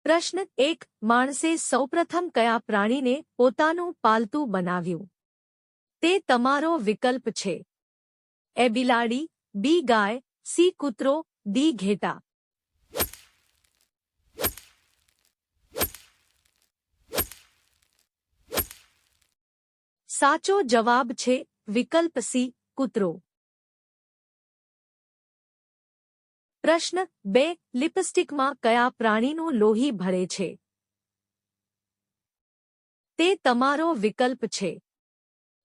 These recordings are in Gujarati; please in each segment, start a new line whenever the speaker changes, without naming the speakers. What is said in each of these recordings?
પ્રશ્ન 1. માણસે સૌપ્રથમ કયા પ્રાણીને પોતાનું પાલતું બનાવ્યું? તે તમારો વિકલ્પ છે. એ બિલાડી, બી ગાય, સી કૂતરો, ડી ઘેટા. સાચો જવાબ છે વિકલ્પ સી, કૂતરો. પ્રશ્ન 2. લિપસ્ટિકમાં કયા પ્રાણીનું લોહી ભળે છે? તે તમારો વિકલ્પ છે.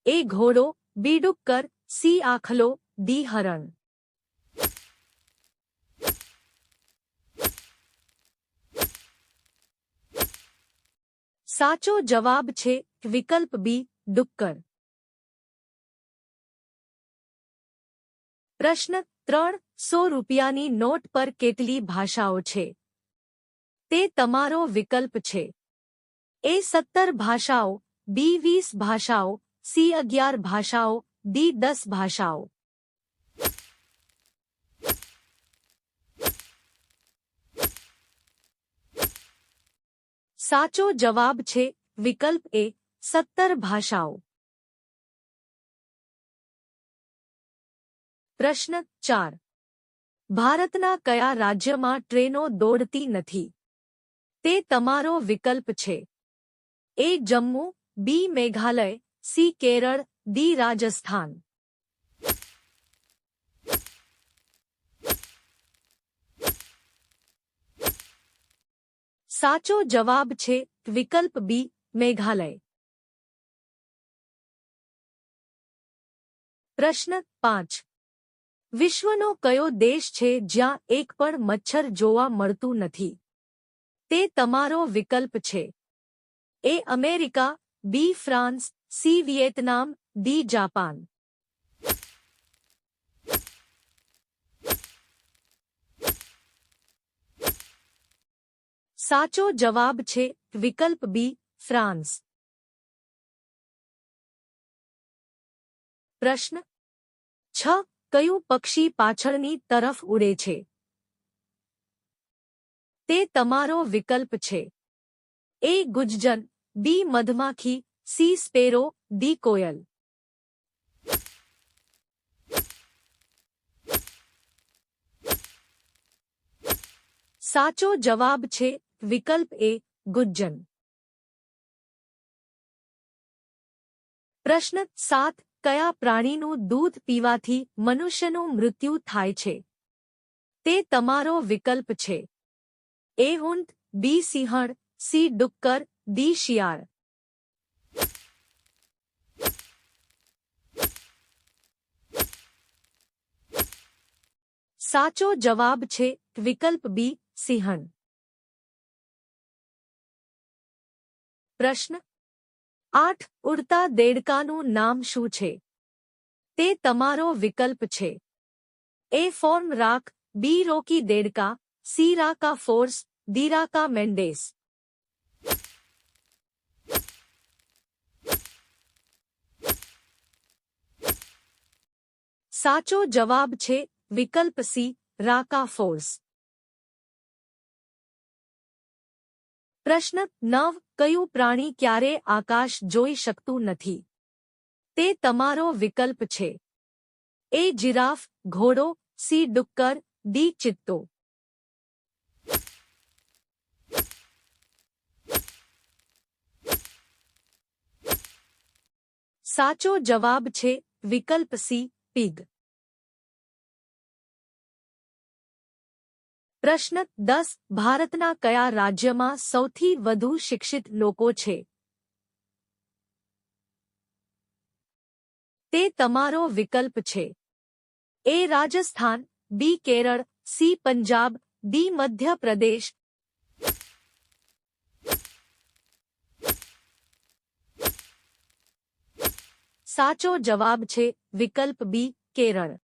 એ ઘોડો, બી ડુક્કર, સી આખલો, ડી હરણ. સાચો જવાબ છે વિકલ્પ બી, ડુક્કર. પ્રશ્ન 3. 100 રૂપિયાની નોટ પર કેટલી ભાષાઓ છે? તે તમારો વિકલ્પ છે. એ 17 ભાષાઓ, બી 20 ભાષાઓ, સી 11 ભાષાઓ, ડી 10 ભાષાઓ. સાચો જવાબ છે વિકલ્પ એ, 17 ભાષાઓ. પ્રશ્ન 4. ભારતના કયા રાજ્યમાં ટ્રેનો દોડતી નથી? તે તમારો વિકલ્પ છે. એ જમ્મુ, બી મેઘાલય, સી કેરળ, ડી રાજસ્થાન. સાચો જવાબ છે વિકલ્પ બી, મેઘાલય. પ્રશ્ન 5. વિશ્વનો કયો દેશ છે જ્યાં એક પણ મચ્છર જોવા મળતું નથી? તે તમારો વિકલ્પ છે. A America, B France, C Vietnam, D Japan. સાચો જવાબ છે વિકલ્પ બી, ફ્રાન્સ. પ્રશ્ન 6. કયું પક્ષી પાછળની તરફ ઉડે છે? તે તમારો વિકલ્પ છે. એ ગુજ્જન, બી મધમાખી, સી સ્પેરો, ડી કોયલ. સાચો જવાબ છે વિકલ્પ એ, ગુજ્જન. પ્રશ્ન 7. કયા પ્રાણીનું દૂધ પીવાથી મનુષ્યનું મૃત્યુ થાય છે? તે તમારો વિકલ્પ છે. એ ઊંટ, બી સિંહણ, સી ડુક્કર, ડી શિયાળ. સાચો જવાબ છે વિકલ્પ બી, સિંહણ. પ્રશ્ન 8. ઉડતા દેડકાનું નામ શું છે? તે તમારો વિકલ્પ છે. એ ફોર્મ રાક, બી રોકી દેડકા, સી રાકા ફોર્સ, ડી રાકા મેન્ડેસ. સાચો જવાબ છે વિકલ્પ સી, રાકા ફોર્સ. પ્રશ્ન 9. કયું પ્રાણી ક્યારે આકાશ જોઈ શકતું નથી? તે તમારો વિકલ્પ છે. એ જિરાફ, ઘોડો, સી ડુક્કર, ડી ચિત્તો. સાચો જવાબ છે વિકલ્પ સી, પીગ. પ્રશ્ન 10. ભારતના કયા રાજ્યમાં સૌથી વધુ શિક્ષિત લોકો છે? તે તમારો વિકલ્પ છે. એ રાજસ્થાન, બી કેરળ, સી પંજાબ, ડી મધ્ય પ્રદેશ. સાચો જવાબ છે વિકલ્પ બી, કેરળ.